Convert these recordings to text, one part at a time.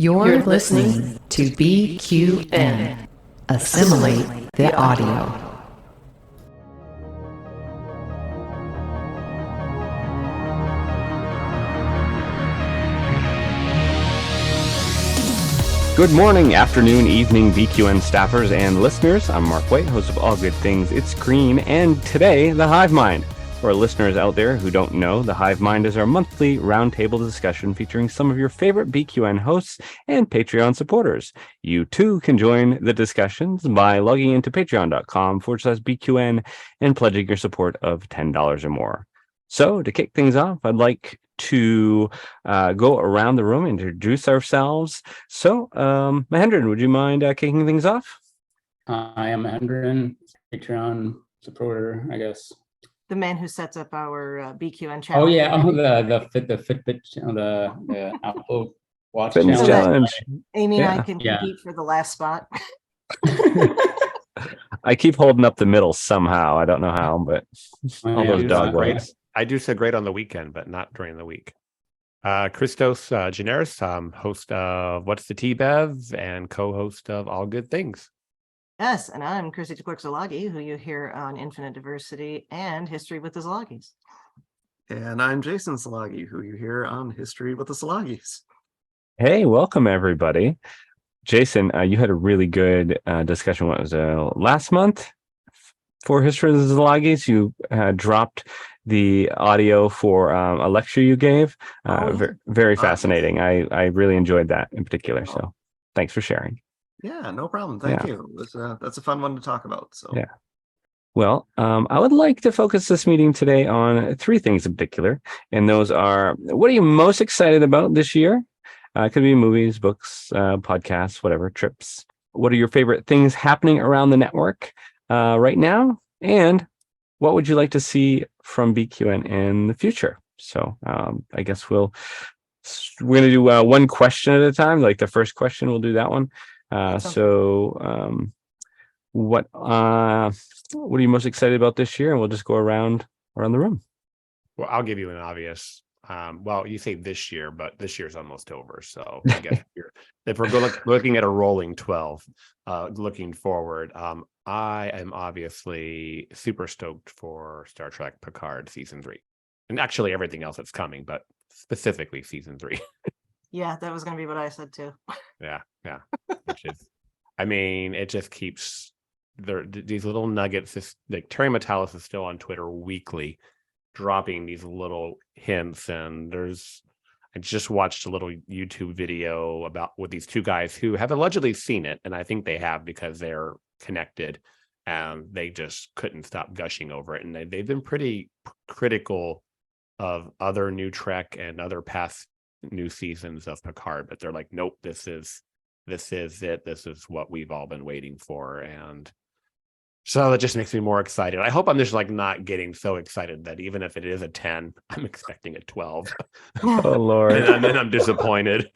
You're listening to BQN. Assimilate the audio. Good morning, afternoon, evening, BQN staffers and listeners. I'm Mark White, host of All Good Things It's Green, and today, The Hive Mind. For our listeners out there who don't know, The Hive Mind is our monthly roundtable discussion featuring some of your favorite BQN hosts and Patreon supporters. You too can join the discussions by logging into patreon.com/BQN and pledging your support of $10 or more. So to kick things off, I'd like to go around the room and introduce ourselves. So, Mahendran, would you mind kicking things off? I am Mehendran, Patreon supporter, I guess. The man who sets up our BQN channel. Oh yeah, the Fitbit, the Apple Watch Fitness challenge. Amy and I can compete for the last spot. I keep holding up the middle somehow. I don't know how, but all those dog waits. I do so great on the weekend, but not during the week. Christos, Giannaris, host of What's the Tea Bev and co-host of All Good Things. Yes, and I'm Chrissie De Clerck-Szilagyi, who you hear on Infinite Diversity and History with the Szilagys. And I'm Jason Szilagyi, who you hear on History with the Szilagys. Hey, welcome everybody. Jason, you had a really good discussion. What was it, last month for History with the Szilagys? You dropped the audio for a lecture you gave. Very fascinating. I really enjoyed that in particular. So thanks for sharing. Yeah, no problem. Thank you. That's a fun one to talk about. So yeah. Well, I would like to focus this meeting today on three things in particular, and those are: what are you most excited about this year? It could be movies, books, podcasts, whatever, trips. What are your favorite things happening around the network right now? And what would you like to see from BQN in the future? So I guess we're going to do one question at a time. Like the first question, we'll do that one. What are you most excited about this year? And we'll just go around the room. Well, I'll give you an obvious. Well, you say this year, but this year's almost over. So I guess if we're looking at a rolling 12, looking forward, I am obviously super stoked for Star Trek Picard season 3, and actually everything else that's coming, but specifically season 3. Yeah, that was going to be what I said too. Yeah. Which is, I mean, it just keeps these little nuggets. Like Terry Matalas is still on Twitter weekly, dropping these little hints. And I just watched a little YouTube video with these two guys who have allegedly seen it, and I think they have because they're connected, and they just couldn't stop gushing over it. And they've been pretty critical of other new Trek and other past new seasons of Picard, but they're like, nope, this is it. This is what we've all been waiting for. And so that just makes me more excited. I hope I'm just like not getting so excited that even if it is a 10, I'm expecting a 12. Oh Lord. And then I'm disappointed.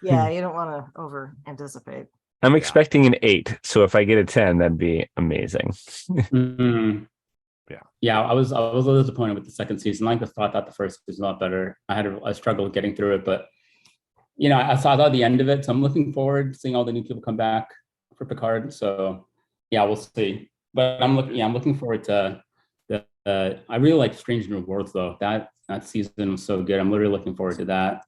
Yeah, you don't want to over anticipate. I'm expecting an 8. So if I get a 10, that'd be amazing. Mm-hmm. Yeah, I was a little disappointed with the second season. Like I thought the first was a lot better. I struggled getting through it, but I saw the end of it, so I'm looking forward to seeing all the new people come back for Picard. So yeah, we'll see. But I'm looking forward to I really like Strange New Worlds though. That season was so good. I'm literally looking forward to that.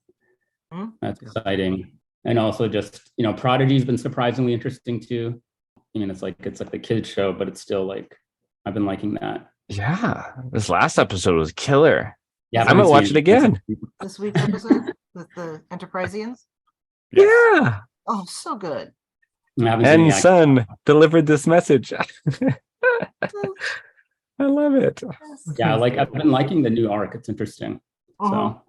Mm-hmm. That's exciting. And also just Prodigy's been surprisingly interesting too. I mean, it's like the kids show, but it's still like I've been liking that. Yeah, this last episode was killer. Yeah, I'm gonna watch it again. This week's episode with the Enterprisians. Yeah. Oh, so good. And Son delivered this message. I love it. Yeah, I've been liking the new arc. It's interesting. So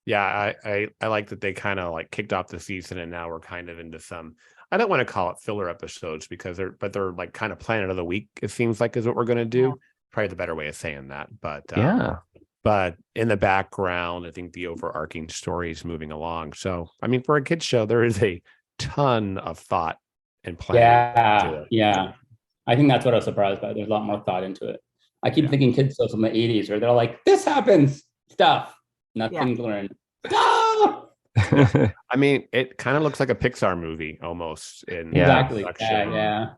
yeah, I like that they kind of like kicked off the season, and now we're kind of into some. I don't want to call it filler episodes because they're like kind of Planet of the Week. It seems like is what we're going to do. Yeah. Probably the better way of saying that, but But in the background, I think the overarching story is moving along. So, I mean, for a kids show, there is a ton of thought and planning. Yeah. I think that's what I was surprised by. There's a lot more thought into it. I keep thinking kids shows from the 80s where they're like, this happens, stuff, nothing learned. I mean, it kind of looks like a Pixar movie almost. Exactly. Production. Yeah.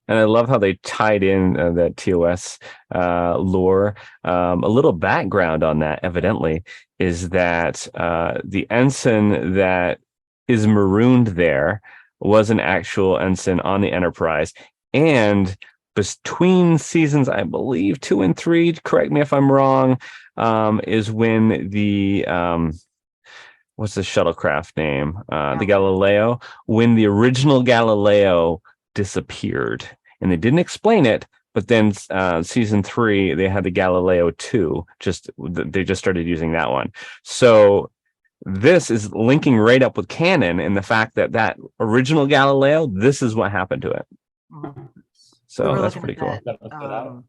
And I love how they tied in that TOS lore. A little background on that, evidently, is that the ensign that is marooned there was an actual ensign on the Enterprise. And between seasons, I believe 2 and 3, correct me if I'm wrong, is when the what's the shuttlecraft name? The Galileo. When the original Galileo disappeared, and they didn't explain it. But then season 3, they had the Galileo 2. They just started using that one. So this is linking right up with canon and the fact that original Galileo, this is what happened to it. Mhm. So We were that's looking pretty at cool. that,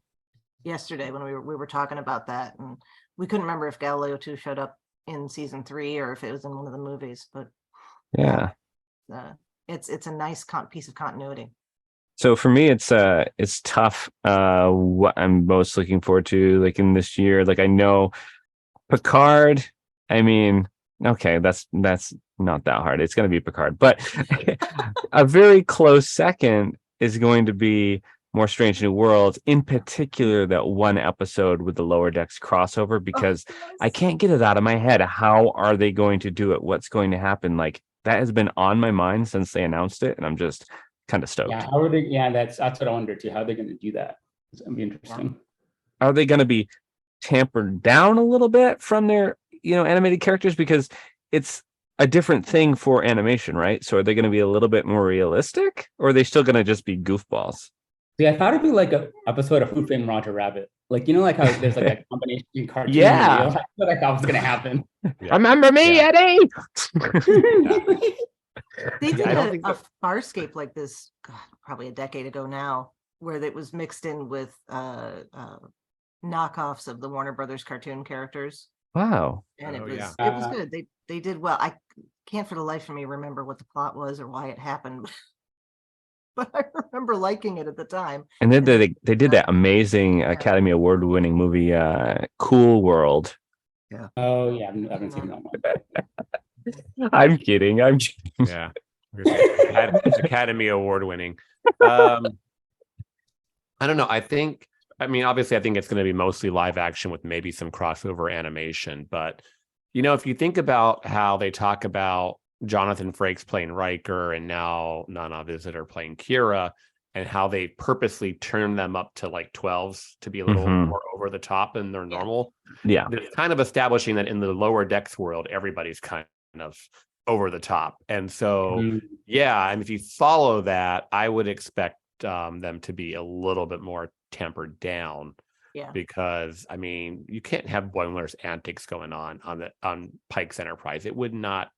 yesterday when we were talking about that, and we couldn't remember if Galileo 2 showed up in season 3 or if it was in one of the movies, but Yeah. it's a nice piece of continuity. So for me, it's tough. What I'm most looking forward to, like in this year, like I know Picard. I mean, okay, that's not that hard. It's going to be Picard, but a very close second is going to be More Strange New Worlds. In particular, that one episode with the Lower Decks crossover, because I can't get it out of my head. How are they going to do it? What's going to happen? Like that has been on my mind since they announced it, and I'm just kind of stoked. Yeah, how are they? Yeah, that's what I wonder too. How are they going to do that? It's going to be interesting. Are they going to be tampered down a little bit from their, animated characters, because it's a different thing for animation, right? So are they going to be a little bit more realistic, or are they still going to just be goofballs? See, I thought it'd be like an episode of Who Framed Roger Rabbit. Like, like how there's like a combination cartoon. Yeah, that's what I thought was going to happen. Yeah. Remember me, Eddie? They did a Farscape like this, probably a decade ago now, where it was mixed in with knockoffs of the Warner Brothers cartoon characters. Wow. And it was good. They did well. I can't for the life of me remember what the plot was or why it happened, but I remember liking it at the time. And then they did that amazing Academy Award winning movie, Cool World. Yeah. Oh yeah, I haven't seen that one. I'm kidding. Yeah. Academy Award winning. I don't know. Obviously, I think it's going to be mostly live action with maybe some crossover animation. But, if you think about how they talk about Jonathan Frakes playing Riker and now Nana Visitor playing Kira, and how they purposely turn them up to like 12s to be a little more over the top than their normal. Yeah. It's kind of establishing that in the Lower Decks world, everybody's kind of over the top. And so, if you follow that, I would expect them to be a little bit more tempered down. Yeah. Because you can't have Boimler's antics going on Pike's Enterprise. It would not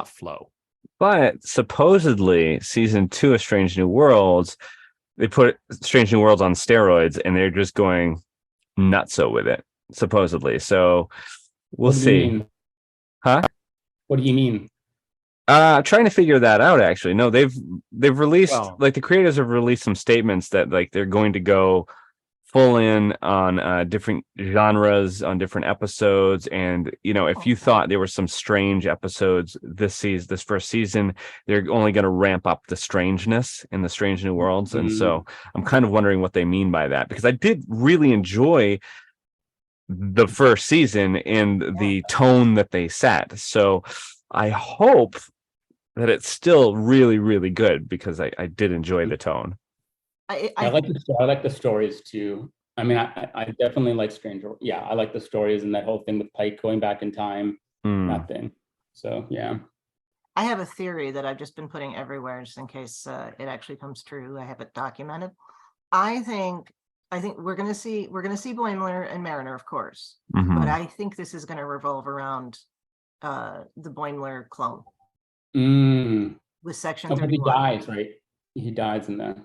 flow. But supposedly season 2 of Strange New Worlds, they put Strange New Worlds on steroids and they're just going nutso with it, supposedly. So we'll see. Huh? What do you mean? Trying to figure that out, actually. No, they've released, like the creators have released some statements that like they're going to go full in on different genres, on different episodes. And, if you thought there were some strange episodes this first season, they're only going to ramp up the strangeness in the Strange New Worlds. And so I'm kind of wondering what they mean by that, because I did really enjoy the first season and the tone that they set. So I hope that it's still really, really good, because I did enjoy the tone. I like the stories too. I definitely like Stranger. Yeah, I like the stories and that whole thing with Pike going back in time, that thing. So yeah. I have a theory that I've just been putting everywhere just in case it actually comes true. I have it documented. I think we're gonna see Boimler and Mariner, of course, but I think this is gonna revolve around the Boimler clone with Section 31. But he dies, right? He dies in that.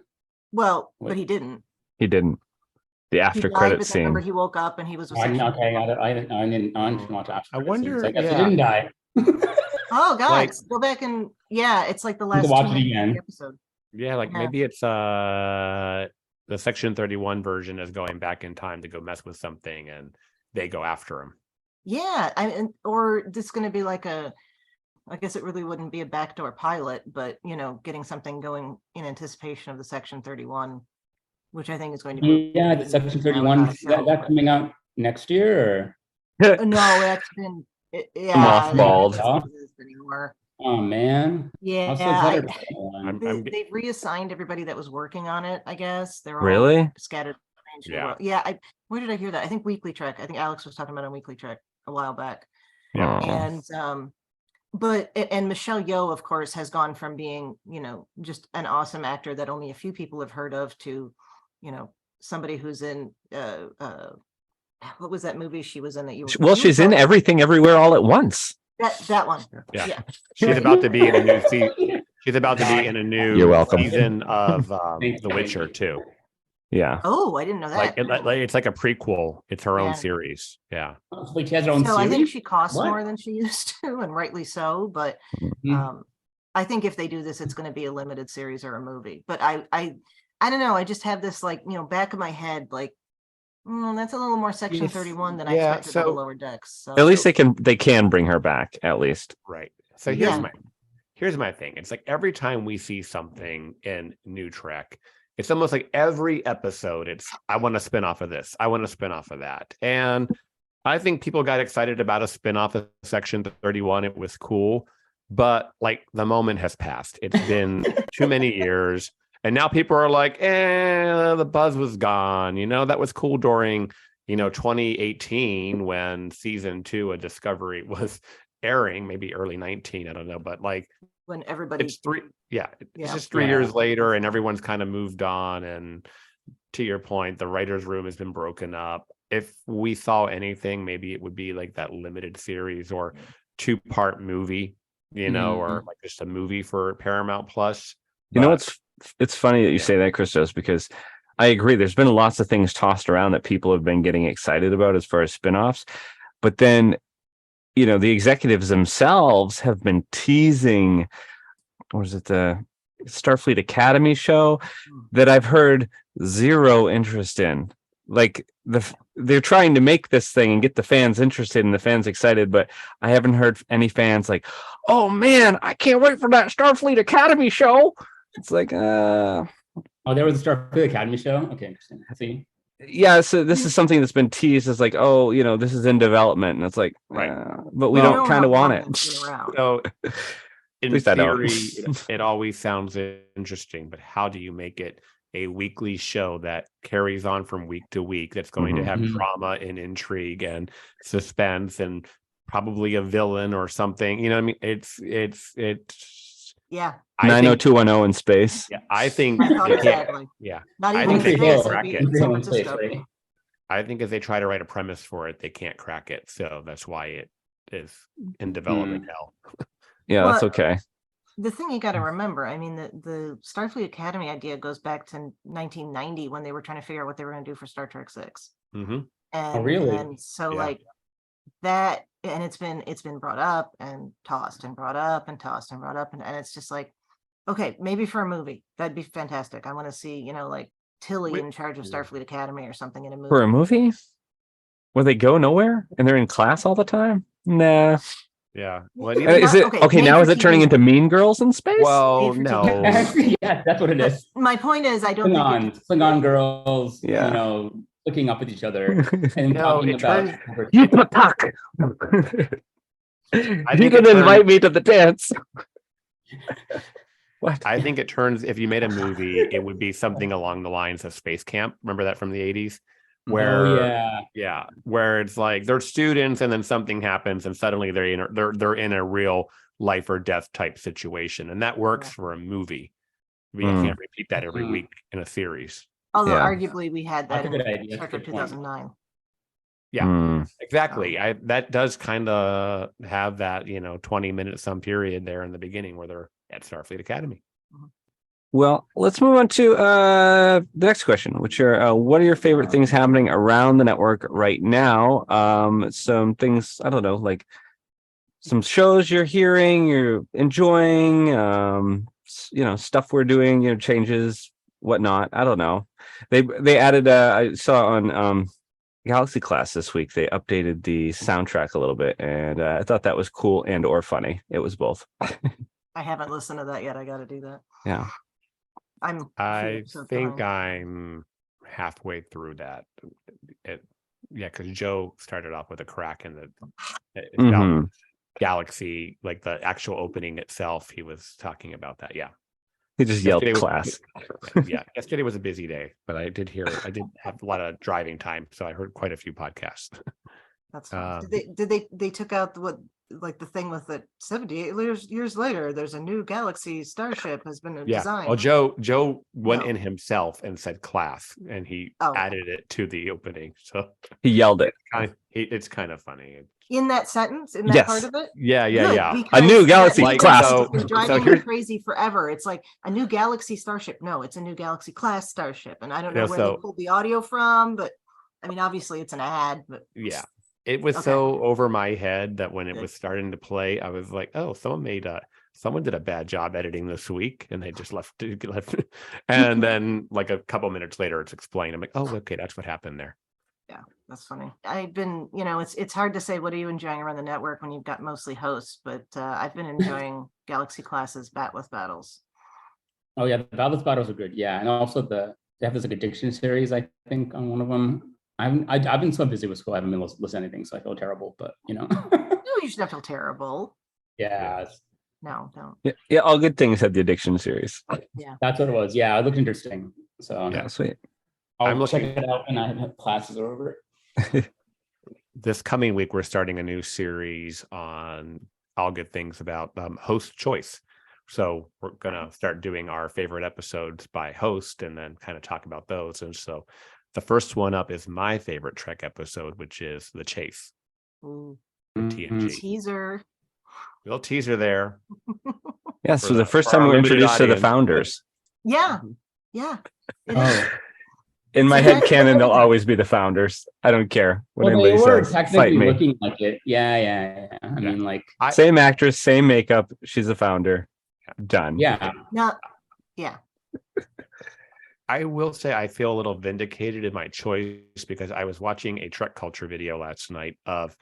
Well, but he didn't. He didn't. The after credit scene. Remember, he woke up and he was with I didn't watch after. I wonder. I guess he didn't die. Oh, guys, go back and it's like the last episode. Yeah, maybe it's the Section 31 version is going back in time to go mess with something, and they go after him. Yeah, or this is going to be like I guess it really wouldn't be a backdoor pilot, but getting something going in anticipation of the Section 31, which I think is going to be. Yeah, the Section 31, is that coming out next year or? No, that's been, Mothballed. Anymore. Oh man. Yeah, I'm they've reassigned everybody that was working on it, I guess. They're all Really? scattered. Yeah. Yeah, where did I hear that? I think Weekly Trek. I think Alex was talking about on Weekly Trek a while back. Yeah. And and Michelle Yeoh, of course, has gone from being, just an awesome actor that only a few people have heard of to, somebody who's in what was that movie she was in that you were? Well, she's in Everything Everywhere All at Once. That one. Yeah. She's about to be in a new season. She's about to be in a new You're welcome. season of The Witcher too. Yeah. Oh, I didn't know that. It's like a prequel. It's her own Yeah. series. Yeah. She has her own So I think series? she costs What? more than she used to, and rightly so. But I think if they do this, it's going to be a limited series or a movie. But I don't know. I just have this back of my head that's a little more Section 31 than I expected for the Lower Decks. So At least they can bring her back, at least. Right. So here's my thing. It's like every time we see something in New Trek, it's almost like every episode, I want to spin off of this. I want to spin off of that. And I think people got excited about a spin-off of Section 31. It was cool. But the moment has passed. It's been too many years. And now people are like, the buzz was gone. That was cool during, 2018 when season 2 of Discovery was airing, maybe early 19. I don't know. But when everybody, it's just 3 years later and everyone's kind of moved on. And to your point, the writer's room has been broken up. If we saw anything, maybe it would be like that limited series or 2-part movie, or just a movie for Paramount Plus. It's funny that you say that, Christos, because I agree. There's been lots of things tossed around that people have been getting excited about as far as spinoffs. But then, the executives themselves have been teasing, or is it the Starfleet Academy show that I've heard zero interest in? They're trying to make this thing and get the fans interested and the fans excited, but I haven't heard any fans like, oh man, I can't wait for that Starfleet Academy show. It's like, Oh, there was a Starfleet Academy show. Okay, interesting. See. Yeah, so this is something that's been teased as like, oh, this is in development, and it's like, but we don't kind of want it. So, in theory, it always sounds interesting, but how do you make it a weekly show that carries on from week to week? That's going to have drama and intrigue and suspense and probably a villain or something. You know what I mean? It's. Yeah. 90210 in space. Yeah, I think. Exactly. Yeah. Not I even think they can't crack it. San Francisco. I think if they try to write a premise for it, they can't crack it. So that's why it is in development hell. Yeah, that's okay. The thing you got to remember, I mean, the Starfleet Academy idea goes back to 1990 when they were trying to figure out what they were going to do for Star Trek 6. And, really? And so that, and it's been brought up and tossed and brought up and tossed and brought up. And it's just like, okay, maybe for a movie, that'd be fantastic. I want to see, Tilly in charge of Starfleet Academy or something in a movie. For a movie? Where they go nowhere and they're in class all the time? Nah. Yeah. Is it okay? Now is it turning into Mean Girls in space? Well, no. Yeah, that's what it is. My point is, I don't Klingon girls, looking up at each other and talking about. You talk. You didn't invite me to the dance. What? I think it turns. If you made a movie, it would be something along the lines of Space Camp. Remember that from the 80s? Where where it's like they're students and then something happens and suddenly they're in a real life or death type situation, and that works for a movie. We can't repeat that every week in a series. Although arguably we had that in Star Trek 2009. Yeah, exactly. That does kind of have that 20-minute some period there in the beginning where they're at Starfleet Academy. Well, let's move on to the next question, which are what are your favorite things happening around the network right now? Some things, I don't know, like some shows you're hearing, you're enjoying, stuff we're doing, changes, whatnot. I don't know. They added, I saw on Galaxy Class this week. They updated the soundtrack a little bit, and I thought that was cool and or funny. It was both. I haven't listened to that yet. I got to do that. Yeah. I think I'm halfway through that. Because Joe started off with a crack in the Galaxy, like the actual opening itself. He was talking about that. Yeah. He just yelled class. Yeah. Yesterday was a busy day, but I did have a lot of driving time. So I heard quite a few podcasts. That's fine. They took out the thing with it 78 years later, there's a new Galaxy starship has been designed. Well, Joe went in himself and said class, and he added it to the opening. So he yelled it. It's kind of funny. In that sentence, in that part of it? Yeah. A new Galaxy class. It's been driving me crazy forever. It's like a new Galaxy starship. No, it's a new Galaxy class starship. And I don't know where they pulled the audio from, but I mean, obviously it's an ad, but yeah. It was so over my head that when it was starting to play, I was like, "Oh, someone did a bad job editing this week," and they just left. And then, like a couple minutes later, it's explained. I'm like, "Oh, okay, that's what happened there." Yeah, that's funny. I've been, it's hard to say what are you enjoying around the network when you've got mostly hosts, but I've been enjoying Galaxy Class's Batleth Battles. Oh yeah, the Batleth Battles are good. Yeah, and also they have this like addiction series, I think, on one of them. I've been so busy with school, I haven't been listening to anything, so I feel terrible. But No, you should not feel terrible. Yeah. No, don't. Yeah, All Good Things had the addiction series. Yeah, that's what it was. Yeah, it looked interesting. So yeah, sweet. I'll check it out when I have classes over. This coming week, we're starting a new series on All Good Things about host choice. So we're gonna start doing our favorite episodes by host, and then kind of talk about those. And so the first one up is my favorite Trek episode, which is The Chase. TNG. Teaser. Little teaser there. Yeah, so the first time we were introduced to the founders. Yeah. In my head canon, they'll always be the founders. I don't care what anybody says. Fight me. Looking like it. Yeah. I mean, like same actress, same makeup. She's a founder. Done. Yeah. Yeah. I will say I feel a little vindicated in my choice because I was watching a Trek culture video last night of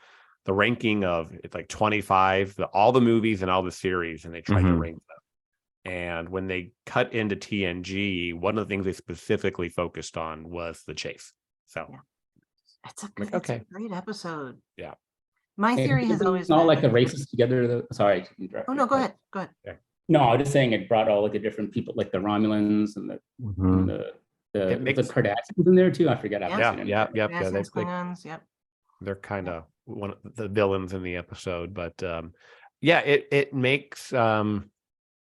the ranking of it's like 25, all the movies and all the series, and they tried to rank them. And when they cut into TNG, one of the things they specifically focused on was The Chase. So it's a great episode. Yeah. My theory has always been all like the races together. Sorry. Oh no, go ahead. Yeah. No, I was just saying it brought all like the different people, like the Romulans and the Cardassians in there too. I forget. They're kind of one of the villains in the episode, but it makes a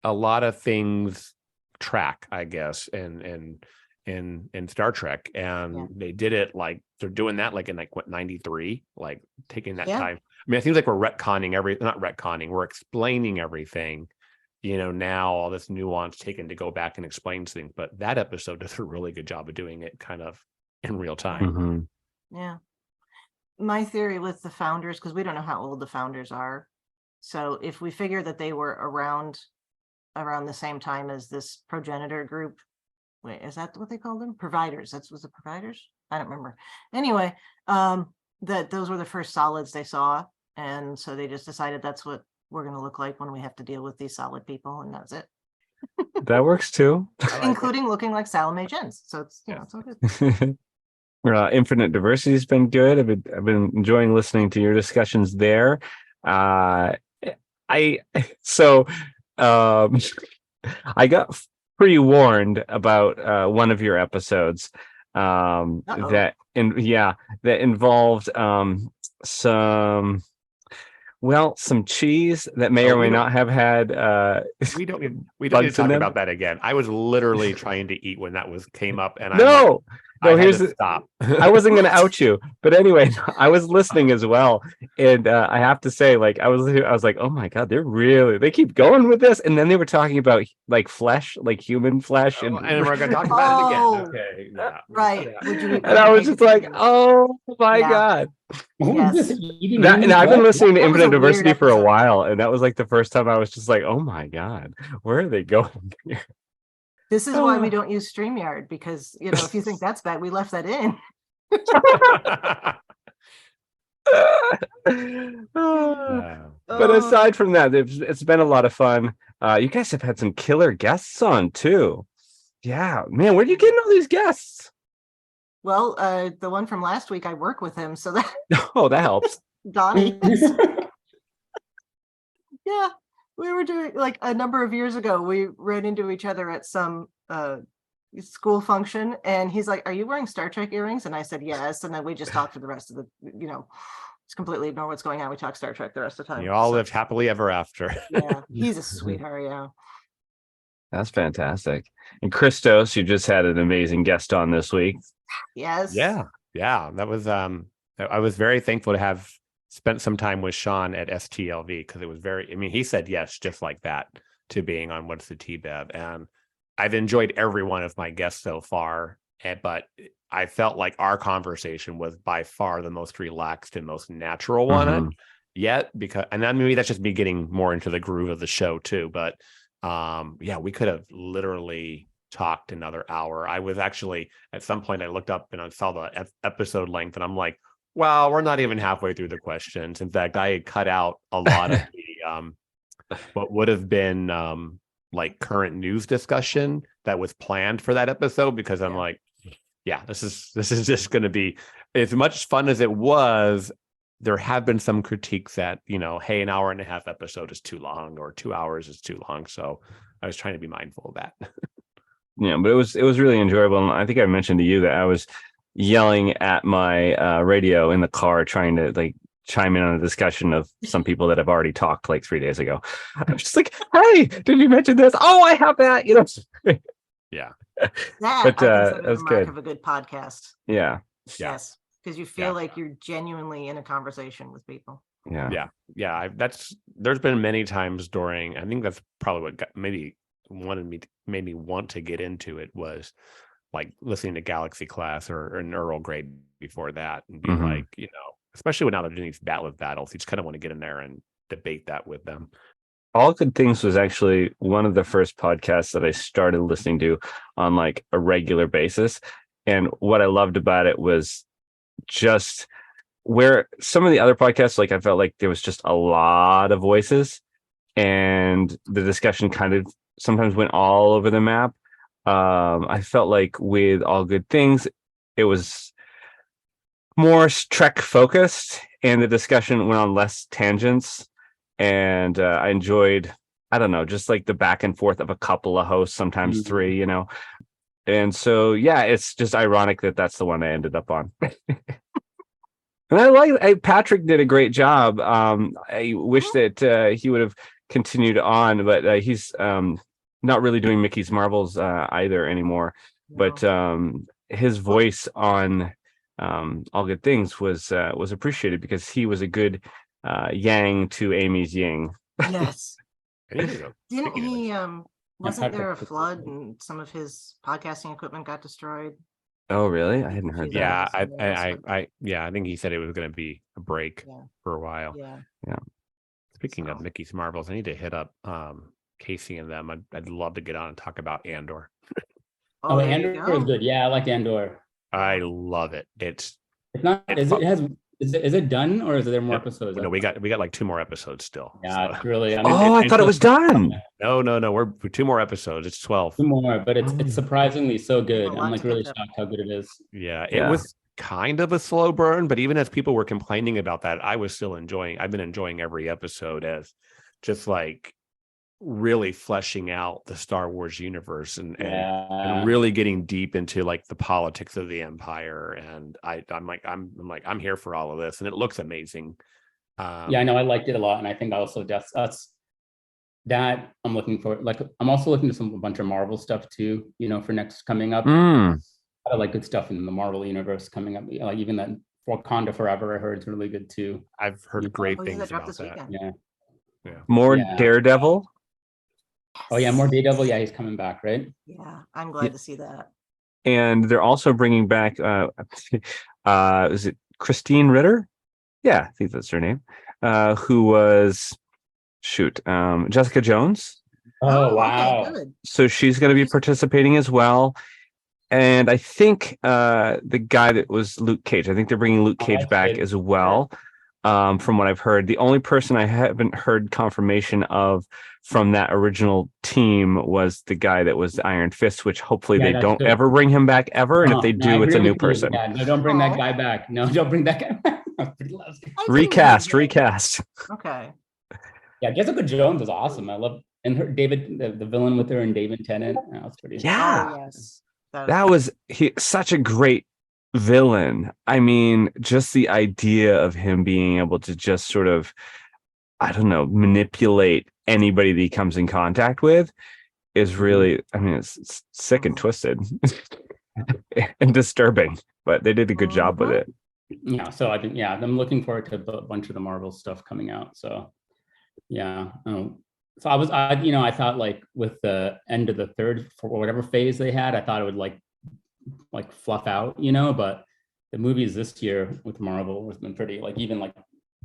lot of things track, I guess, in Star Trek, and they did it like they're doing that like in like 93, like taking that time. I mean, it seems like we're we're explaining everything. Now all this nuance taken to go back and explain things, but that episode does a really good job of doing it kind of in real time. Yeah. My theory with the founders, because we don't know how old the founders are. So if we figure that they were around the same time as this progenitor group, wait, is that what they called them? Providers. Was the providers? I don't remember. Anyway, that those were the first solids they saw. And so they just decided that's what we're going to look like when we have to deal with these solid people, and that's it. That works too. Including looking like Salome Jens. So it's it's all good. Infinite Diversity has been good. I've been enjoying listening to your discussions there. I got pre-warned about one of your episodes that involved some cheese that may or may not have had we don't need to talk about that again. I was literally trying to eat when that came up, and here's the stop. I wasn't going to out you, but anyway, I was listening as well, and I have to say, like, I was like, oh my god, they keep going with this, and then they were talking about like flesh, like human flesh, and we're going to talk about it again. Okay, right. And I was just like, oh my god. Yes. And I've been listening to Infinite Diversity for a while, and that was like the first time I was just like, oh my god, where are they going here? This is why we don't use StreamYard, because if you think that's bad, we left that in. But aside from that, it's been a lot of fun. You guys have had some killer guests on too. Yeah, man, where are you getting all these guests? Well, the one from last week, I work with him, so that Oh, that helps. Donnie. Yeah, we were doing like a number of years ago. We ran into each other at some school function, and he's like, "Are you wearing Star Trek earrings?" And I said, "Yes." And then we just talked for the rest of the, just completely ignore what's going on. We talk Star Trek the rest of the time. You all lived happily ever after. Yeah, he's a sweetheart. Yeah. That's fantastic. And Christos, you just had an amazing guest on this week. Yes. Yeah. That was I was very thankful to have spent some time with Sean at STLV, because it was he said yes just like that to being on What's the T-Bev, and I've enjoyed every one of my guests so far, but I felt like our conversation was by far the most relaxed and most natural one yet, and then maybe that's just me getting more into the groove of the show too, but we could have literally talked another hour. I was actually, at some point I looked up and I saw the episode length, and I'm like, well, we're not even halfway through the questions. In fact, I had cut out a lot of the what would have been like current news discussion that was planned for that episode, because I'm like, yeah, this is just going to be as much fun as it was. There have been some critiques that, hey, an hour and a half episode is too long, or 2 hours is too long. So I was trying to be mindful of that. Yeah, but it was really enjoyable. And I think I mentioned to you that I was yelling at my radio in the car, trying to like chime in on a discussion of some people that have already talked like 3 days ago. I'm just like, hey, did you mention this? Oh, I have that. Yeah. That But I consider that's the mark good. of a good podcast. Yeah. Yes. Because you feel like you're genuinely in a conversation with people. Yeah. There's been many times during, I think that's probably what made me want to get into it, was like listening to Galaxy Class or an Earl Grey before that, and be like, especially when now they're doing these battles, you just kind of want to get in there and debate that with them. All Good Things was actually one of the first podcasts that I started listening to on like a regular basis. And what I loved about it was just where some of the other podcasts, like I felt like there was just a lot of voices, and the discussion kind of sometimes went all over the map. I felt like with All Good Things, it was more Trek focused, and the discussion went on less tangents. And I enjoyed, I don't know, just like the back and forth of a couple of hosts, sometimes three, And so, yeah, it's just ironic that that's the one I ended up on. And I like Patrick did a great job. I wish that he would have continued on, but he's not really doing Mickey's Marbles either anymore. No. But his voice on All Good Things was appreciated, because he was a good yang to Amy's yin. Yes. Didn't he wasn't there a flood and some of his podcasting equipment got destroyed? Oh, really? I hadn't heard that. I think he said it was going to be a break for a while. Yeah. Speaking of Mickey's Marbles, I need to hit up Casey and them. I'd love to get on and talk about Andor. Oh, Andor is good. Yeah, I like Andor. I love it. It's not. Is it done, or is there more episodes? No, we got like 2 more episodes still. Yeah, so. it's really. I thought it was done. No. We're 2 more episodes. It's 12. 2 more, but it's surprisingly so good. I'm like really shocked how good it is. Yeah, it was kind of a slow burn, but even as people were complaining about that, I was still enjoying. I've been enjoying every episode as just like really fleshing out the Star Wars universe and really getting deep into like the politics of the Empire. And I'm here for all of this, and it looks amazing. I know I liked it a lot, and I think also that's that I'm looking for. Like I'm also looking to a bunch of Marvel stuff too. For next coming up. I like good stuff in the Marvel universe coming up. Like even that Wakanda Forever, I heard is really good too. I've heard great things about that. Yeah. More Daredevil. Oh yeah, more Daredevil. Yeah, he's coming back, right? Yeah, I'm glad to see that. And they're also bringing back. Is it Christine Ritter? Yeah, I think that's her name. Who was Jessica Jones? Oh wow! Okay, so she's going to be participating as well. And I think the guy that was Luke Cage, I think they're bringing Luke Cage back as well. From what I've heard, the only person I haven't heard confirmation of from that original team was the guy that was the Iron Fist, which hopefully they don't ever bring him back ever. And if they do, it's a new person. Yeah, no, don't bring that guy back. No, don't bring that guy back. Recast. Okay. Yeah, Jessica Jones is awesome. I love, and her the villain with her and David Tennant. That was pretty. Yeah. Oh, yes. That was such a great villain. I mean, just the idea of him being able to just sort of, I don't know, manipulate anybody that he comes in contact with is really, I mean, it's sick and twisted and disturbing, but they did a good job with it. Yeah, so I think, yeah, I'm looking forward to a bunch of the Marvel stuff coming out. So yeah, so I thought like with the end of the third, for whatever phase they had, I thought it would like fluff out, but the movies this year with Marvel has been pretty, like even like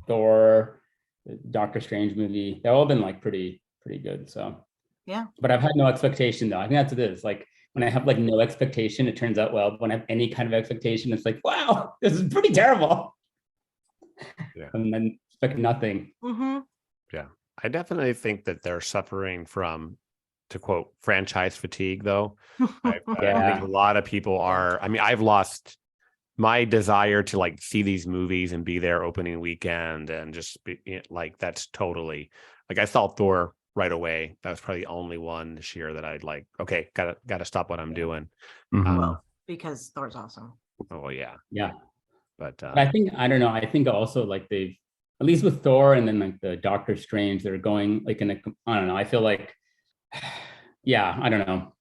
Thor, the Doctor Strange movie, they've all been like pretty good. So yeah, but I've had no expectation though. I think that's what it is. Like when I have like no expectation, it turns out well. When I have any kind of expectation, it's like, wow, this is pretty terrible. Yeah. And then expect nothing. Mm-hmm. Yeah, I definitely think that they're suffering from, to quote, franchise fatigue, though. I think a lot of people are. I mean, I've lost my desire to like see these movies and be there opening weekend and just be like, that's totally like, I saw Thor right away. That was probably the only one this year that I'd like, okay, gotta stop what I'm doing. Well, because Thor's awesome. Oh yeah. But I think, I don't know, I think also like they've, at least with Thor and then like the Doctor Strange, they're going like in a, I don't know, I feel like, yeah, I don't know.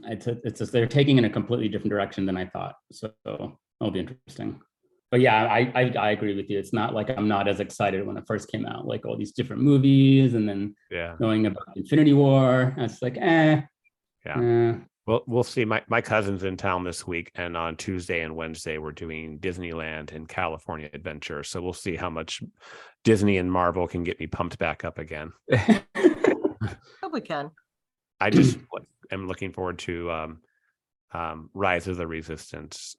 It's just, they're taking in a completely different direction than I thought. So it'll be interesting. But yeah, I agree with you. It's not like I'm not as excited when it first came out, like all these different movies and then knowing about Infinity War. It's like, Well, we'll see. My cousin's in town this week, and on Tuesday and Wednesday we're doing Disneyland and California Adventure. So we'll see how much Disney and Marvel can get me pumped back up again. Probably can. I just am looking forward to Rise of the Resistance.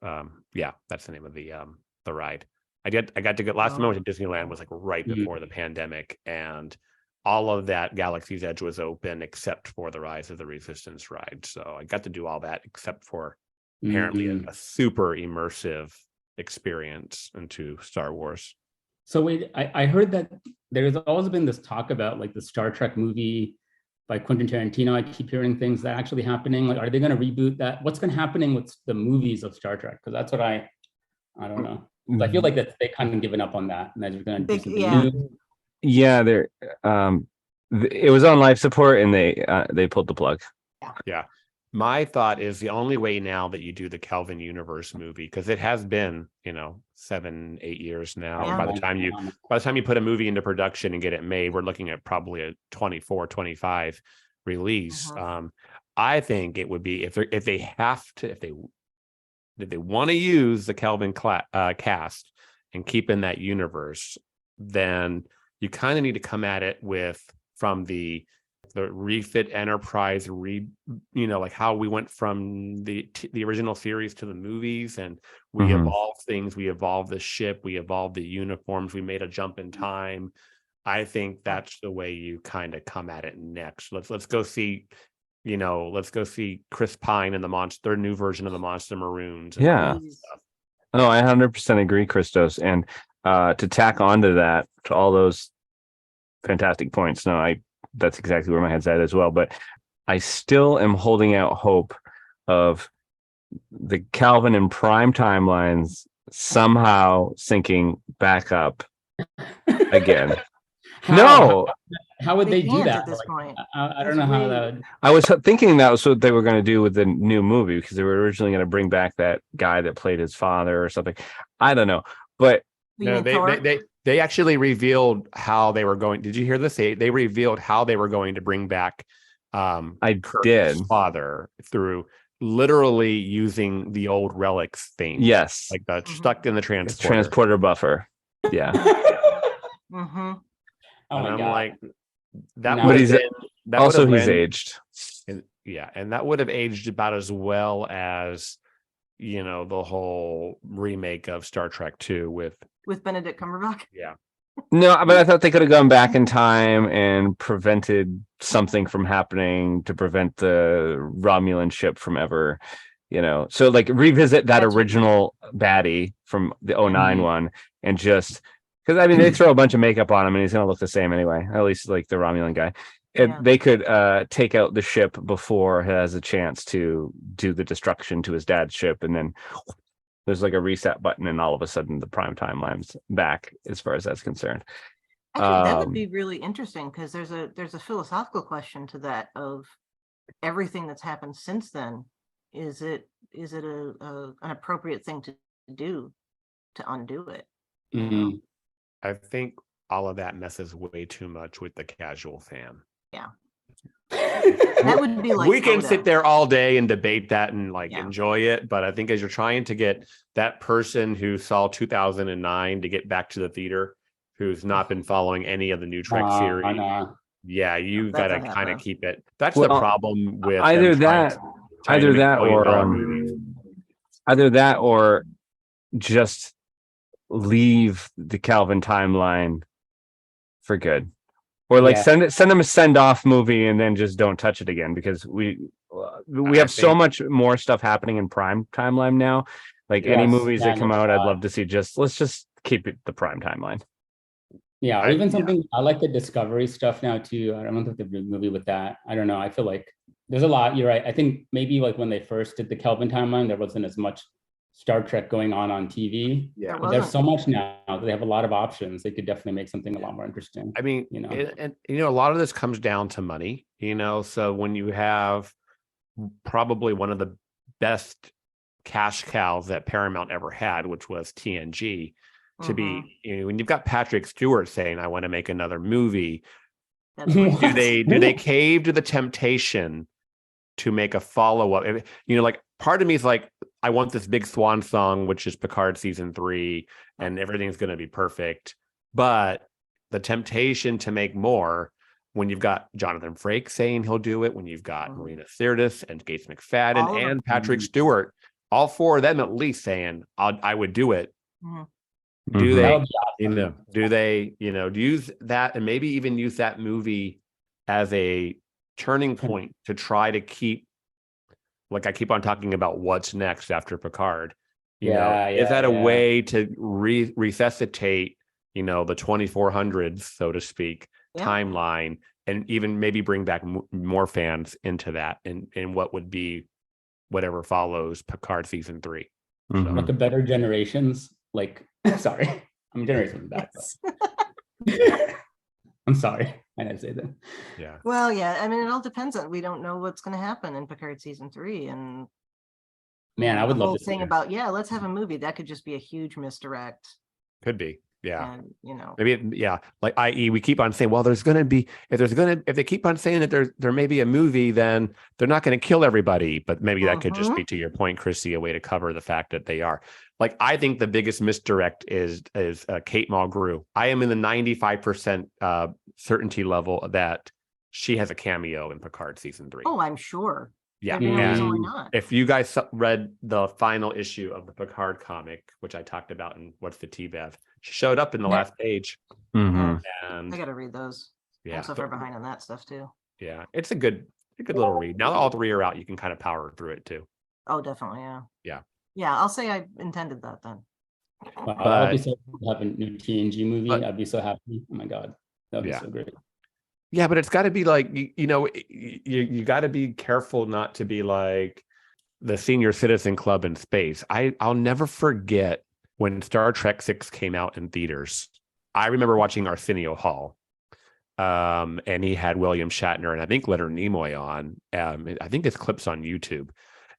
Yeah, that's the name of the ride. I got to go last time I went to Disneyland was like right before the pandemic, and all of that Galaxy's Edge was open except for the Rise of the Resistance ride. So I got to do all that except for apparently a super immersive experience into Star Wars. So wait, I heard that there's always been this talk about like the Star Trek movie by Quentin Tarantino. I keep hearing things that are actually happening. Like, are they going to reboot that? What's going to happen with the movies of Star Trek? Because that's what I don't know. I feel like that they kind of given up on that, and they're going to do something new. Yeah, they're it was on life support, and they pulled the plug. Yeah. My thought is the only way now that you do the Kelvin Universe movie, because it has been 7-8 years now. Yeah. By the time you put a movie into production and get it made, we're looking at probably a 24-25 release. I think it would be if they want to use the Kelvin cast and keep in that universe, then you kind of need to come at it from the refit Enterprise, like how we went from the original series to the movies, and we evolved things. We evolved the ship. We evolved the uniforms. We made a jump in time. I think that's the way you kind of come at it next. Let's go see. Let's go see Chris Pine and their new version of the Monster Maroons. Yeah. No, I 100% agree, Christos. And to tack onto that, to all those fantastic points. No, that's exactly where my head's at as well. But I still am holding out hope of the Calvin and Prime timelines somehow syncing back up again. How would they do that at this point? I don't know how that would... I was thinking that was what they were going to do with the new movie, because they were originally going to bring back that guy that played his father or something. I don't know, but no, they actually revealed how they were going. Did you hear this? They revealed how they were going to bring back Kirk's father through literally using the old relics thing. Yes, like the stuck in the transporter buffer. Yeah. Oh my God. Like that. But he's aged. Yeah, and that would have aged about as well as, the whole remake of Star Trek 2 with Benedict Cumberbatch. Yeah. No, but I thought they could have gone back in time and prevented something from happening to prevent the Romulan ship from ever, so like revisit that original baddie from the '09 one and just because I mean they throw a bunch of makeup on him and he's gonna look the same anyway, at least like the Romulan guy. They could take out the ship before he has a chance to do the destruction to his dad's ship, and then there's like a reset button and all of a sudden the prime timeline's back as far as that's concerned. Actually, that would be really interesting because there's a philosophical question to that of everything that's happened since then. Is it an appropriate thing to do to undo it? Mm-hmm. I think all of that messes way too much with the casual fan. Yeah. That would be like we can Odo. sit there all day and debate that and enjoy it, but I think as you're trying to get that person who saw 2009 to get back to the theater, who's not been following any of the new Trek series, you got to kind of keep it. That's the problem with either that or just leave the Calvin timeline for good. Or like send them a send-off movie and then just don't touch it again, because we have so much more stuff happening in prime timeline now. Like any movies that come out, I'd love to see. Let's just keep it the prime timeline. Yeah, or even something I like the Discovery stuff now too. I don't know if the movie with that. I don't know. I feel like there's a lot. You're right. I think maybe like when they first did the Kelvin timeline, there wasn't as much Star Trek going on TV. Yeah, but there's so much now. They have a lot of options. They could definitely make something a lot more interesting. I mean, and a lot of this comes down to money. So when you have probably one of the best cash cows that Paramount ever had, which was TNG, to be when you've got Patrick Stewart saying, "I want to make another movie," do they cave to the temptation to make a follow-up? Like part of me is like, I want this big swan song, which is Picard season 3, and everything's going to be perfect. But the temptation to make more, when you've got Jonathan Frakes saying he'll do it, when you've got Marina Sirtis and Gates McFadden and Patrick Stewart, all four of them at least saying, I would do it. Do they, do they use that and maybe even use that movie as a turning point to try to keep, like I keep on talking about what's next after Picard. Is that a way to resuscitate, the 2400s, so to speak, timeline, and even maybe bring back more fans into that and what would be whatever follows Picard season 3. Like a better generations, sorry, I'm generations back. I'm sorry. I didn't say that. Yeah. Well, yeah. I mean, it all depends on. We don't know what's going to happen in Picard season 3, and man, I would love to see thing about let's have a movie that could just be a huge misdirect. Could be, yeah. And maybe, like i.e. we keep on saying, well, if they keep on saying that there may be a movie, then they're not going to kill everybody. But maybe that could just be, to your point, Chrissy, a way to cover the fact that they are. Like, I think the biggest misdirect is Kate Mulgrew. I am in the 95% certainty level that she has a cameo in Picard season 3. Oh, I'm sure. Yeah. And if you guys read the final issue of the Picard comic, which I talked about in What's the T-Bev, she showed up in the last page. And I got to read those. Yeah. I'm so far behind on that stuff too. Yeah. It's a good little read. Now that all 3 are out, you can kind of power through it too. Oh, definitely. Yeah. Yeah. Yeah. I'll say I intended that then. I'll be so happy to have a new TNG movie. I'd be so happy. Oh my God. That would be so great. Yeah, but it's got to be like, you got to be careful not to be like the Senior Citizen Club in space. I'll never forget when Star Trek 6 came out in theaters. I remember watching Arsenio Hall, and he had William Shatner and I think Leonard Nimoy on. I think it's clips on YouTube.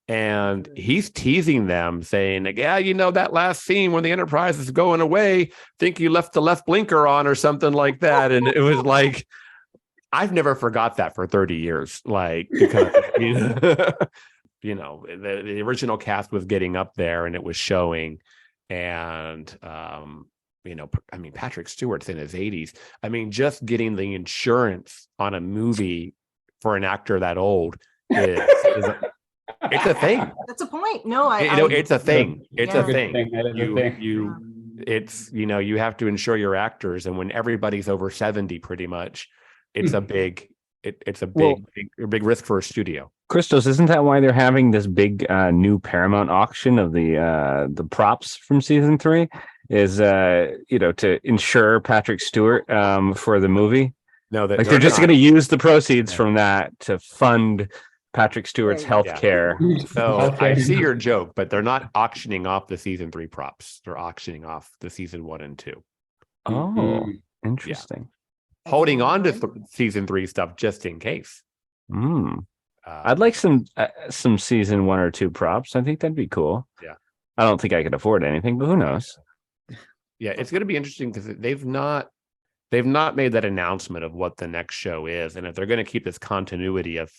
And he's teasing them, saying, that last scene when the Enterprise is going away, think you left the left blinker on or something like that. And it was like, I've never forgot that for 30 years. Like, because, the original cast was getting up there and it was showing. And, Patrick Stewart's in his 80s. I mean, just getting the insurance on a movie for an actor that old it's a thing. That's a point. No, It's a thing. It's Yeah. a thing. That is a thing. It's you have to insure your actors, and when everybody's over 70, pretty much, it's a big big risk for a studio. Christos, isn't that why they're having this big new Paramount auction of the props from season 3? Is to insure Patrick Stewart for the movie? No, they're just going to use the proceeds from that to fund Patrick Stewart's health care. So I see your joke, but they're not auctioning off the season 3 props. They're auctioning off the season 1 and 2. Oh, interesting. Yeah. Holding on to season 3 stuff just in case. I'd like some season 1 or 2 props. I think that'd be cool. Yeah. I don't think I could afford anything, but who knows? Yeah, it's going to be interesting because they've not made that announcement of what the next show is, and if they're going to keep this continuity of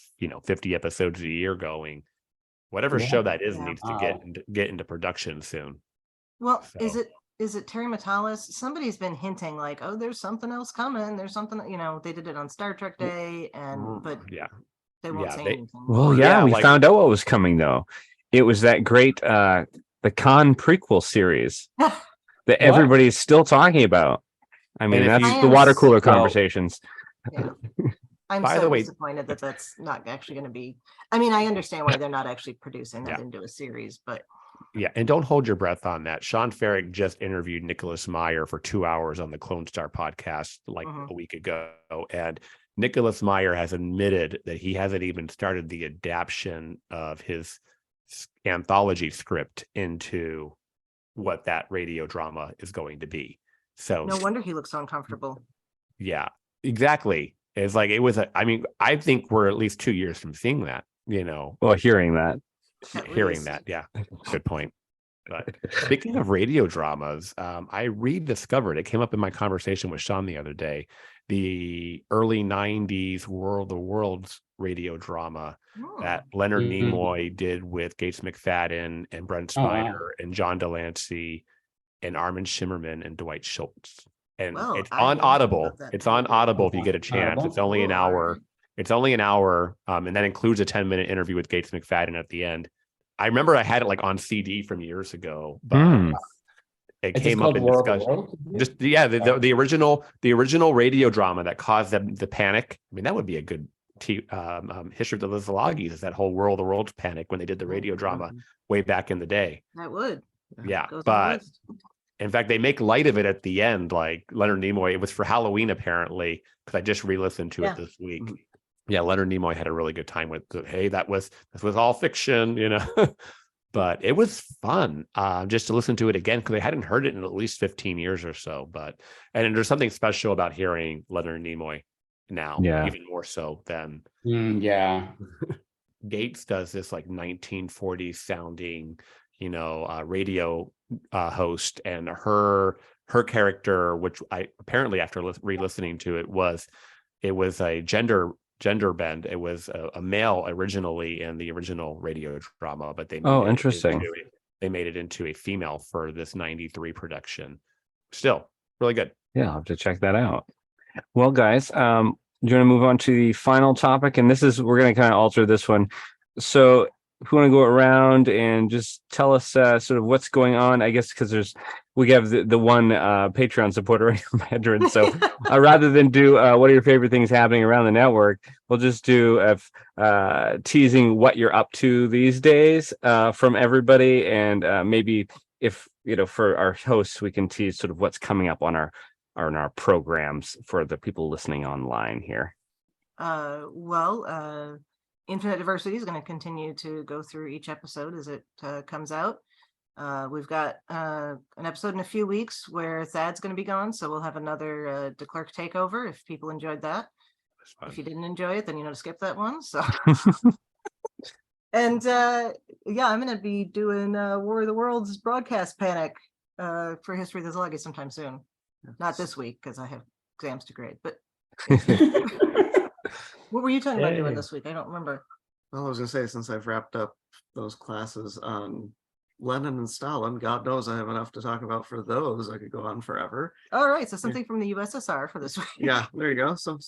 50 episodes a year going, whatever show that is needs to get into production soon. Well, so. Is it Terry Matalas? Somebody's been hinting like, oh, there's something else coming. There's something, they did it on Star Trek Day, but they won't say anything. Well, we found out what was coming though. It was that great the Khan prequel series that everybody's still talking about. I mean, that's the water cooler conversations. Yeah. I'm disappointed that that's not actually going to be. I mean, I understand why they're not actually producing that into a series, but. Yeah, and don't hold your breath on that. Sean Ferrick just interviewed Nicholas Meyer for 2 hours on the Clone Star podcast a week ago, and Nicholas Meyer has admitted that he hasn't even started the adaptation of his anthology script into what that radio drama is going to be. So no wonder he looks so uncomfortable. Yeah, exactly. It's like I think we're at least 2 years from seeing that, Well, hearing that. Yeah, good point. But speaking of radio dramas, I rediscovered, it came up in my conversation with Sean the other day, the early 90s War of the Worlds radio drama that Leonard Nimoy did with Gates McFadden and Brent Spiner and John Delancey and Armin Shimmerman and Dwight Schultz. And it's on Audible. It's on Audible if you get a chance. It's only an hour. And that includes a 10-minute interview with Gates McFadden at the end. I remember I had it on CD from years ago, but it came up in discussion. Just the original radio drama that caused the panic. I mean, that would be a good history of the Szilagyi, is that whole War of the Worlds panic when they did the radio drama way back in the day. That would. Yeah, but in fact, they make light of it at the end. Like Leonard Nimoy, it was for Halloween apparently, because I just re-listened to it this week. Yeah, Leonard Nimoy had a really good time with hey, this was all fiction, but it was fun just to listen to it again, because I hadn't heard it in at least 15 years or so. And there's something special about hearing Leonard Nimoy now, even more so than Gates does this 1940s sounding, radio host, and her character, which I apparently after re-listening to it was a gender bend. It was a male originally in the original radio drama, but they made it into a female for this 93 production. Still really good. Yeah, I'll have to check that out. Well, guys, do you want to move on to the final topic? And we're going to kind of alter this one. So if we want to go around and just tell us sort of what's going on, I guess, because we have the one Patreon supporter, Mehendran. So rather than do what are your favorite things happening around the network, we'll just do teasing what you're up to these days from everybody. And maybe if, for our hosts, we can tease sort of what's coming up on our programs for the people listening online here. Infinite Diversity is going to continue to go through each episode as it comes out. We've got an episode in a few weeks where Thad's going to be gone, so we'll have another De Clerck takeover if people enjoyed that. If you didn't enjoy it, then you know to skip that one. So, and I'm going to be doing War of the Worlds broadcast panic for History of the Szilagyi sometime soon. Not this week because I have exams to grade, but. What were you talking about doing this week? I don't remember. Well, I was going to say, since I've wrapped up those classes on Lenin and Stalin, God knows I have enough to talk about for those. I could go on forever. All right, so something from the USSR for this week. Yeah, there you go. Some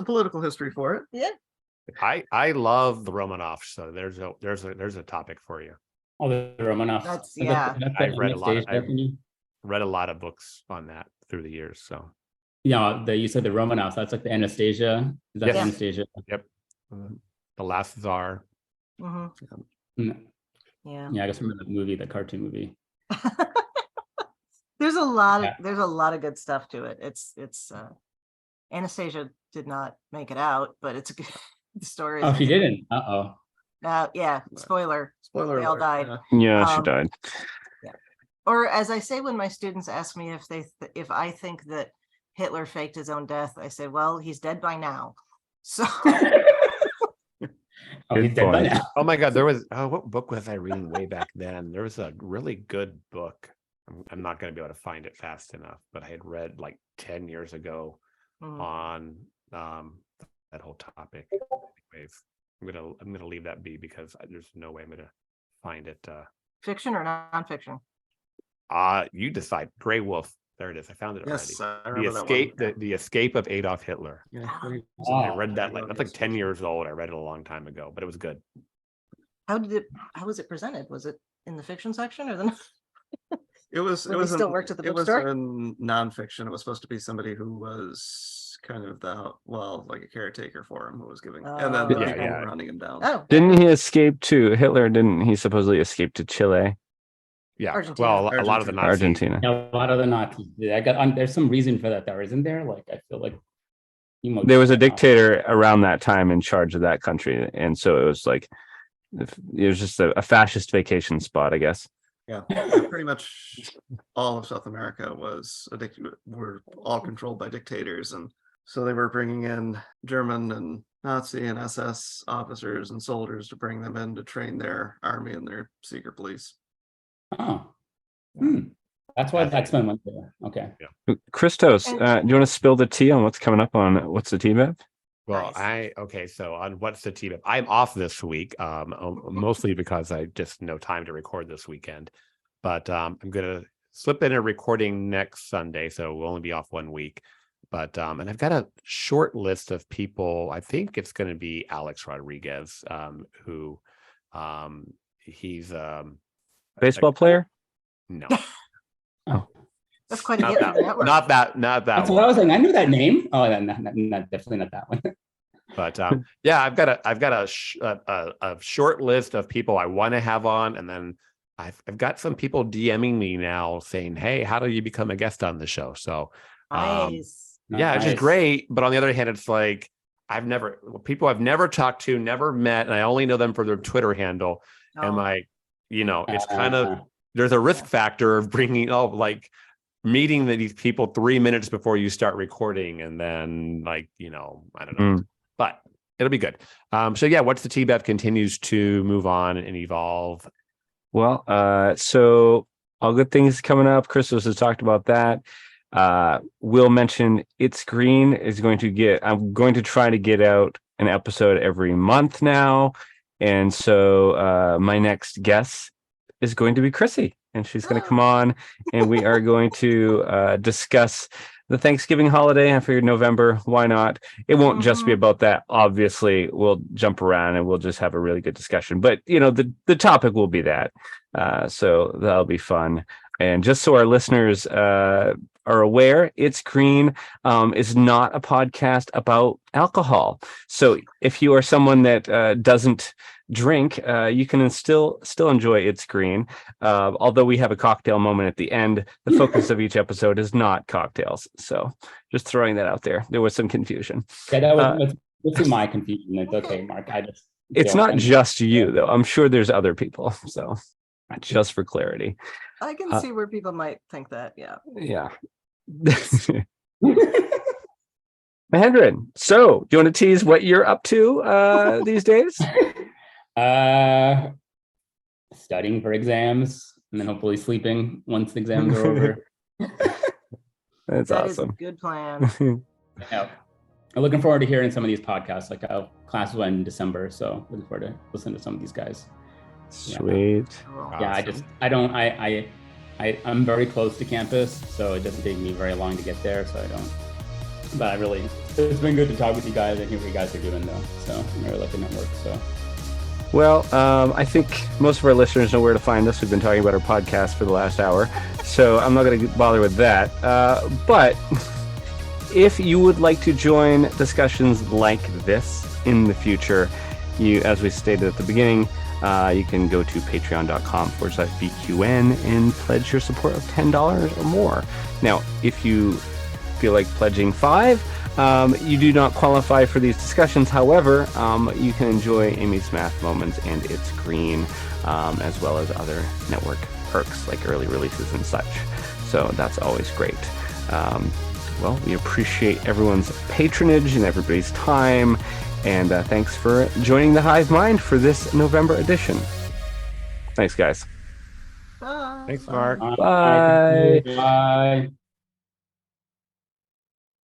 political history for it. Yeah. I love the Romanovs, so there's a topic for you. Oh, the Romanovs. That's I've read a lot. I've Anastasia. read a lot of books on that through the years. So Yeah, you said the Romanovs. That's like the Anastasia. Is that Yes. the Anastasia? yep, the Last Tsar. Mhm. Mm, Yeah. Yeah, I guess remember the movie, the cartoon movie. There's a lot of Yeah. there's a lot of good stuff to it. It's Anastasia did not make it out, but it's a good the story. Oh, she didn't. Uh-oh. Yeah, spoiler. Spoiler They all alert, died. yeah. Yeah, she Um, died. Or as I say when my students ask me if I think that Hitler faked his own death, I say, well, he's dead by now. So Oh, Good he's dead by point. now. Oh my God, there was what book was I reading way back then? There was a really good book. I'm not going to be able to find it fast enough, but I had read like 10 years ago Mhm. on that whole topic. Anyways, I'm gonna leave that be because there's no way I'm gonna find it. Fiction or nonfiction? You decide. Gray Wolf. There it is. I found it Yes, already. I The remember that escape. one. The escape of Adolf Hitler. Yeah, great. I Oh, read that that's like 10 years old. I read it a long time ago, but it was good. How was it presented? Was it in the fiction section or the It was. When It he was. still worked at the It was bookstore? in nonfiction. It was supposed to be somebody who was kind of like a caretaker for him, who was giving, and then the Oh, people okay. were running him down. Oh, Didn't he escape to Hitler? Didn't he supposedly escape to Chile, Yeah. Argentina. Well, a lot of the Nazis. Argentina? yeah, a lot of the Nazis. I got there's some reason for that, though, isn't there? Like, I feel like There was a dictator around that time in charge of that country, and so it was like it was just a fascist vacation spot, I guess. Yeah, pretty much all of South America were all controlled by dictators, and so they were bringing in German and Nazi and SS officers and soldiers to bring them in to train their army and their secret police. Oh. That's why the X-Men went there. Okay. Christos, do you want to spill the tea on what's coming up on What's the Tea, Bev? Well, Nice. so on what's the team? I'm off this week, mostly because I just no time to record this weekend. But I'm gonna slip in a recording next Sunday, so we'll only be off 1 week. But and I've got a short list of people. I think it's going to be Alex Rodriguez, who he's Baseball player? no, That's quite a not hit for that, the network. not that That's one. what I was saying. I knew that name. Oh, definitely not that one. But yeah, I've got a short list of people I want to have on, and then I've got some people DMing me now saying, "Hey, how do you become a guest on the show?" So Nice. yeah, it's just Nice. great. But on the other hand, it's like people I've never talked to, never met, and I only know them for their Twitter handle. And Oh, like, it's kind of there's a risk factor of meeting these people 3 minutes before you start recording, and then I don't know. But it'll be good. So yeah, What's the Tea, Bev continues to move on and evolve. Well, so all good things coming up. Christos has talked about that. We'll mention It's Green is I'm going to try to get out an episode every month now. And so my next guest is going to be Chrissie, and she's going to come on, and we are going to discuss the Thanksgiving holiday. I figured November, why not? It won't just be about that. Obviously, we'll jump around and we'll just have a really good discussion. But, the topic will be that. So that'll be fun. And just so our listeners are aware, It's Green is not a podcast about alcohol. So if you are someone that doesn't drink, you can still enjoy It's Green. Although we have a cocktail moment at the end, the focus of each episode is not cocktails. So just throwing that out there. There was some confusion. Yeah, that's my confusion. It's okay, Mark. It's not just you, though. I'm sure there's other people. So just for clarity. I can see where people might think that. Yeah. Yeah. Mehendran, so do you want to tease what you're up to these days? Studying for exams, and then hopefully sleeping once the exams are over. That's That is a awesome. good plan. Yeah. I'm looking forward to hearing some of these podcasts. Like class went in December, so looking forward to listening to some of these guys. Sweet. Cool. Yeah, I'm very close to campus, so it doesn't take me very long to get there. So but I really it's been good to talk with you guys and hear what you guys are doing, though. So we're looking at work. So. Well, I think most of our listeners know where to find us. We've been talking about our podcast for the last hour, so I'm not going to bother with that. But if you would like to join discussions like this in the future, as we stated at the beginning, you can go to patreon.com/BQN and pledge your support of $10 or more. Now, if you feel like pledging $5, you do not qualify for these discussions. However, you can enjoy Amy's Math Moments and It's Green, as well as other network perks like early releases and such. So that's always great. Well, we appreciate everyone's patronage and everybody's time. And thanks for joining the Hive Mind for this November edition. Thanks, guys. Bye. Thanks, Mark. Bye. Bye.